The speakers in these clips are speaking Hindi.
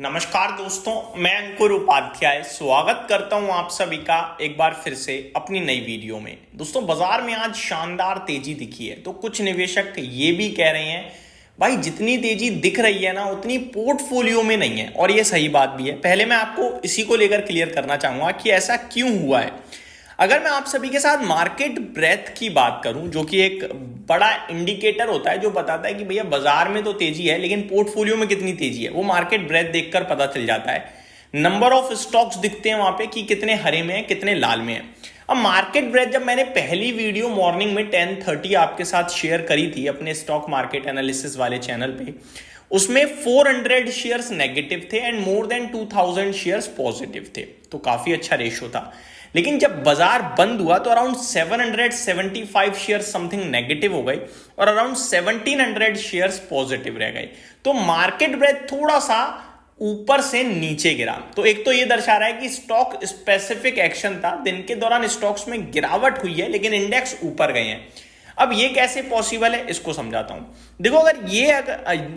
नमस्कार दोस्तों, मैं अंकुर उपाध्याय स्वागत करता हूं आप सभी का एक बार फिर से अपनी नई वीडियो में। दोस्तों, बाजार में आज शानदार तेजी दिखी है, तो कुछ निवेशक ये भी कह रहे हैं भाई जितनी तेजी दिख रही है ना उतनी पोर्टफोलियो में नहीं है, और ये सही बात भी है। पहले मैं आपको इसी को लेकर क्लियर करना चाहूंगा कि ऐसा क्यों हुआ है। अगर मैं आप सभी के साथ मार्केट ब्रेथ की बात करूं, जो कि एक बड़ा इंडिकेटर होता है जो बताता है कि भैया बाजार में तो तेजी है लेकिन पोर्टफोलियो में कितनी तेजी है, वो मार्केट ब्रेथ देखकर पता चल जाता है। नंबर ऑफ स्टॉक्स दिखते हैं वहां पे कि कितने हरे में है, कितने लाल में है। अब मार्केट ब्रेथ जब मैंने पहली वीडियो मॉर्निंग में 10:30 आपके साथ शेयर करी थी अपने स्टॉक मार्केट एनालिसिस वाले चैनल पे, उसमें 400 शेयर्स नेगेटिव थे and more than 2000 shares positive थे, तो काफी अच्छा रेशियो था। लेकिन जब बाजार बंद हुआ तो अराउंड 775 शेयर्स समथिंग नेगेटिव हो गई और अराउंड 1700 शेयर्स पॉजिटिव रह गए। तो मार्केट ब्रेथ थोड़ा सा ऊपर से नीचे गिरा। तो एक तो ये दर्शा रहा है कि स्टॉक स्पेसिफिक एक्शन था, दिन के दौरान स्टॉक्स में गिरावट हुई है लेकिन इंडेक्स ऊपर गए हैं। अब ये कैसे पॉसिबल है इसको समझाता हूं। देखो, अगर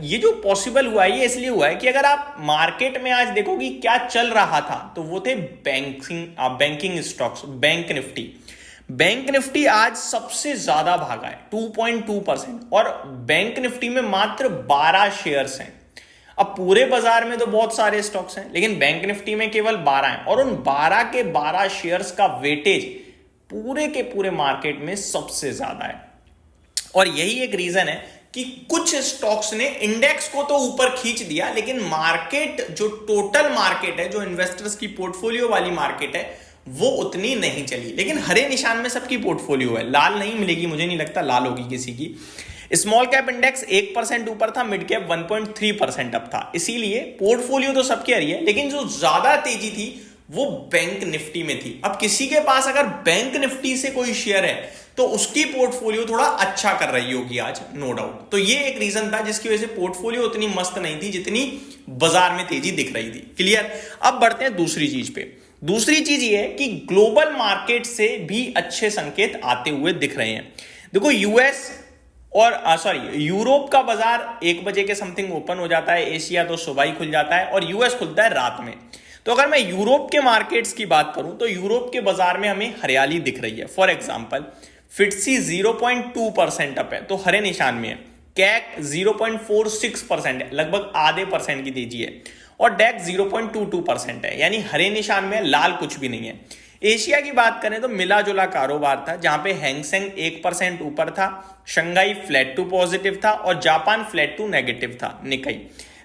ये जो पॉसिबल हुआ है ये इसलिए हुआ है कि अगर आप मार्केट में आज देखोगे क्या चल रहा था, तो वो थे बैंकिंग स्टॉक्स। बैंक निफ्टी आज सबसे ज्यादा भागा है 2.2%, और बैंक निफ्टी में मात्र 12 शेयर्स हैं। अब पूरे बाजार में तो बहुत सारे स्टॉक्स हैं लेकिन बैंक निफ्टी में केवल 12 हैं, और उन 12 के 12 शेयर्स का वेटेज पूरे के पूरे मार्केट में सबसे ज्यादा है। और यही एक रीजन है कि कुछ स्टॉक्स ने इंडेक्स को तो ऊपर खींच दिया, लेकिन मार्केट जो टोटल मार्केट है, जो इन्वेस्टर्स की पोर्टफोलियो वाली मार्केट है, वो उतनी नहीं चली। लेकिन हरे निशान में सबकी पोर्टफोलियो है, लाल नहीं मिलेगी, मुझे नहीं लगता लाल होगी किसी की। स्मॉल कैप इंडेक्स 1% ऊपर था, मिड कैप 1.3% अप था, इसीलिए पोर्टफोलियो तो सबकी हरी है। लेकिन जो ज्यादा तेजी थी वो बैंक निफ्टी में थी। अब किसी के पास अगर बैंक निफ्टी से कोई शेयर है तो उसकी पोर्टफोलियो थोड़ा अच्छा कर रही होगी आज, नो डाउट। तो ये एक रीजन था जिसकी वजह से पोर्टफोलियो उतनी मस्त नहीं थी जितनी बाजार में तेजी दिख रही थी। क्लियर। अब बढ़ते हैं दूसरी चीज पे। दूसरी चीज ये है कि ग्लोबल मार्केट से भी अच्छे संकेत आते हुए दिख रहे हैं। देखो, यूरोप का बाजार 1 बजे के समथिंग ओपन हो जाता है, एशिया तो सुबह ही खुल जाता है, और यूएस खुलता है रात में। तो अगर मैं यूरोप के मार्केट्स की बात करूं तो यूरोप के बाजार में हमें हरियाली दिख रही है। फॉर एग्जांपल, फिट्सी 0.2% अप है, तो हरे निशान में है। कैक 0.46% है, लगभग आधे परसेंट की तेजी है, और डेक 0.22% है, यानी हरे निशान में, लाल कुछ भी नहीं है। एशिया की बात करें तो मिला जुला कारोबार था, जहां पे हैंगसेंग 1% ऊपर था, शंघाई फ्लैट टू पॉजिटिव था, और जापान फ्लैट टू नेगेटिव था। निकाई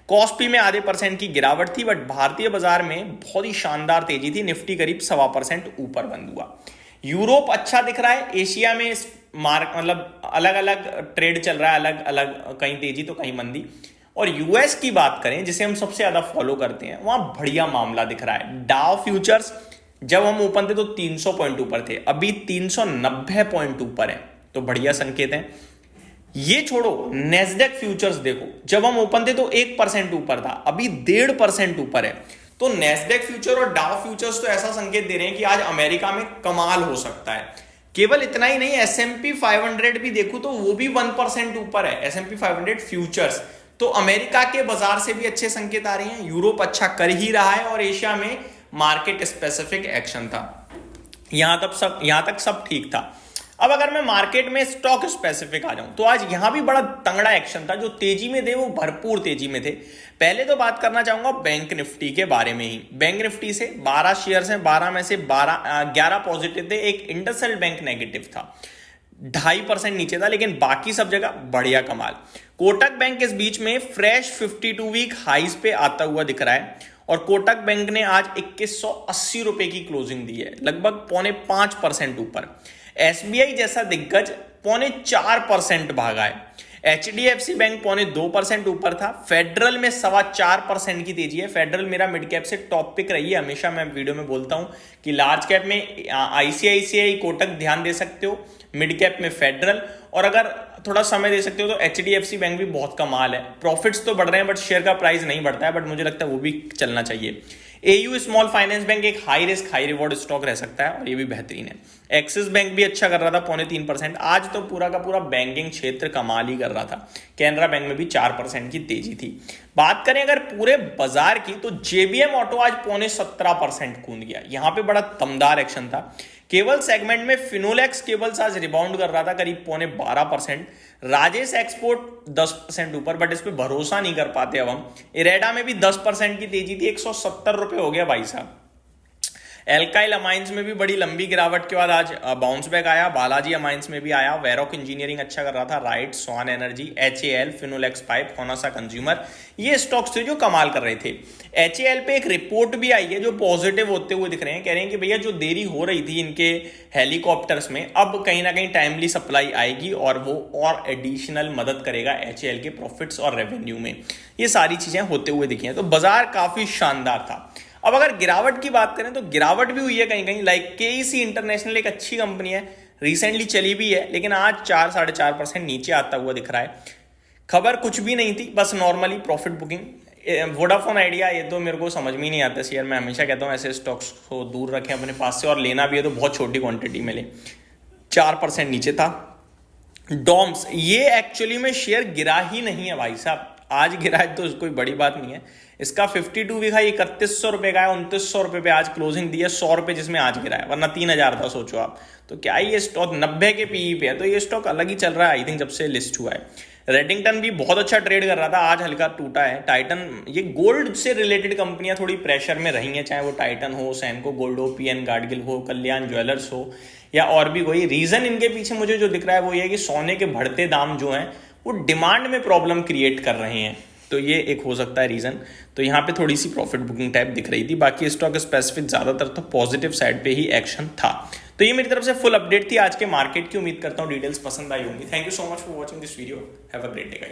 कॉस्पी में आधे परसेंट की गिरावट थी, बट भारतीय बाजार में बहुत ही शानदार तेजी थी। निफ्टी करीब 1.25% ऊपर बंद हुआ। यूरोप अच्छा दिख रहा है, एशिया में मतलब अलग अलग ट्रेड चल रहा है, अलग अलग, कहीं तेजी तो कहीं मंदी। और यूएस की बात करें, जिसे हम सबसे ज्यादा फॉलो करते हैं, वहां बढ़िया मामला दिख रहा है। डाउ फ्यूचर्स जब हम ओपन थे तो 300 पॉइंट ऊपर थे, अभी 390 पॉइंट ऊपर है, तो बढ़िया संकेत है। ये छोड़ो, नेस्डेक फ्यूचर्स देखो, जब हम ओपन थे तो 1% ऊपर था, अभी 1.5% ऊपर है। तो नेस्डेक फ्यूचर और डाउ फ्यूचर्स तो ऐसा संकेत दे रहे हैं कि आज अमेरिका में कमाल हो सकता है। केवल इतना ही नहीं, S&P 500 भी देखूं तो वो भी 1% ऊपर है, S&P 500 फ्यूचर्स। तो अमेरिका के बाजार से भी अच्छे संकेत आ रहे हैं। यूरोप अच्छा कर ही रहा है, और एशिया में मार्केट स्पेसिफिक एक्शन था। यहां तक सब ठीक था। अब अगर मैं मार्केट में स्टॉक स्पेसिफिक आ जाऊं तो आज यहां भी बड़ा तंगड़ा एक्शन था। जो तेजी में थे वो भरपूर तेजी में थे। पहले तो बात करना चाहूंगा बैंक निफ्टी के बारे में ही। बैंक निफ्टी से 12 शेयर्स हैं, 12 में से 11 पॉजिटिव थे, एक इंडसइंड बैंक नेगेटिव था, 2.5% नीचे था, लेकिन बाकी सब जगह बढ़िया कमाल। कोटक बैंक इस बीच में फ्रेश 52 वीक हाइज पे आता हुआ दिख रहा है, और कोटक बैंक ने आज 2180 रुपए की क्लोजिंग दी है, लगभग 4.5% ऊपर। एसबीआई जैसा दिग्गज 4.25% भागा है। एचडीएफसी बैंक 2.25% ऊपर था। फेडरल में 4.25% की तेजी है। फेडरल मेरा मिड कैप से टॉप पिक रही है, हमेशा मैं वीडियो में बोलता हूं कि लार्ज कैप में आईसीआईसीआई, कोटक ध्यान दे सकते हो, मिड कैप में फेडरल, और अगर थोड़ा समय दे सकते हो तो HDFC बैंक भी बहुत कमाल है, प्रॉफिट्स तो बढ़ रहे हैं बट शेयर का प्राइस नहीं बढ़ता है, बट मुझे लगता है वो भी चलना चाहिए। AU स्मॉल फाइनेंस बैंक एक high risk high reward stock रह सकता है और ये भी बेहतरीन है। एक्सिस बैंक भी अच्छा कर रहा था 3.25%, आज तो पूरा का पूरा बैंकिंग क्षेत्र कमाल ही कर रहा था। कैनरा बैंक में भी 4% की तेजी थी। बात करें अगर पूरे बाजार की तो JBM ऑटो आज 17.25% कूद गया, यहां पे बड़ा दमदार एक्शन था। केबल सेगमेंट में फिनोलेक्स केबल्स आज रिबाउंड कर रहा था करीब 12.25%। राजेश एक्सपोर्ट 10% ऊपर, बट इस पे भरोसा नहीं कर पाते अब हम। इरेडा में भी 10% की तेजी थी, 170 रुपए हो गया भाई साहब। एल्काइल अमाइंस में भी बड़ी लंबी गिरावट के बाद आज बाउंस बैक आया। बालाजी अमाइंस में भी आया। वेरोक इंजीनियरिंग अच्छा कर रहा था। Right, Swan Energy, HAL, Finolex pipe, Honasa consumer, ये स्टॉक्स थे जो कमाल कर रहे थे। HAL पे एक रिपोर्ट भी आई है जो पॉजिटिव होते हुए दिख रहे हैं। कह रहे हैं कि भैया जो देरी हो रही थी इनके हेलीकॉप्टर्स में, अब कहीं ना कहीं टाइमली सप्लाई आएगी और वो और एडिशनल मदद करेगा HAL के प्रॉफिट्स और रेवेन्यू में। ये सारी चीजें होते हुए दिखी हैं, तो बाजार काफी शानदार था। अब अगर गिरावट की बात करें तो गिरावट भी हुई है कहीं कहीं। लाइक KEC इंटरनेशनल एक अच्छी कंपनी है, रिसेंटली चली भी है, लेकिन आज 4-4.5% नीचे आता हुआ दिख रहा है। खबर कुछ भी नहीं थी, बस normally profit booking. Vodafone idea, ये तो मेरे को समझ में नहीं आता शेयर। मैं हमेशा कहता हूँ ऐसे स्टॉक्स को दूर रखें अपने पास से, और लेना भी है तो बहुत छोटी क्वांटिटी में लें। 4% नीचे था। डॉम्स, ये एक्चुअली में शेयर गिरा ही नहीं है भाई साहब, आज गिरा है तो कोई बड़ी बात नहीं है। इसका 52 वीक है 3100 रुपए का है, 2900 रुपए पे आज क्लोजिंग दी है, 100 रुपए जिसमें आज गिरा है, वरना 3000 था सोचो आप। तो क्या ये स्टॉक 90 के PE पे है, तो ये स्टॉक अलग ही चल रहा है आई थिंक जब से लिस्ट हुआ है। रेडिंगटन भी बहुत अच्छा ट्रेड कर रहा था, आज हल्का टूटा है। टाइटन, ये गोल्ड से रिलेटेड कंपनियां थोड़ी प्रेशर में रही हैं, चाहे वो टाइटन हो, सैनको गोल्ड हो, PN गार्डगिल हो, कल्याण ज्वेलर्स हो, या और भी कोई। रीजन इनके पीछे मुझे जो दिख रहा है वो ये है कि सोने के बढ़ते दाम जो हैं वो डिमांड में प्रॉब्लम क्रिएट कर रहे हैं, तो ये एक हो सकता है रीजन। तो यहाँ पे थोड़ी सी प्रॉफिट बुकिंग टाइप दिख रही थी, बाकी स्टॉक स्पेसिफिक ज्यादातर तो पॉजिटिव साइड पे ही एक्शन था। तो ये मेरी तरफ से फुल अपडेट थी आज के मार्केट की। उम्मीद करता हूँ डिटेल्स पसंद आई होंगी। Thank you so much for watching this video. Have a great day guys.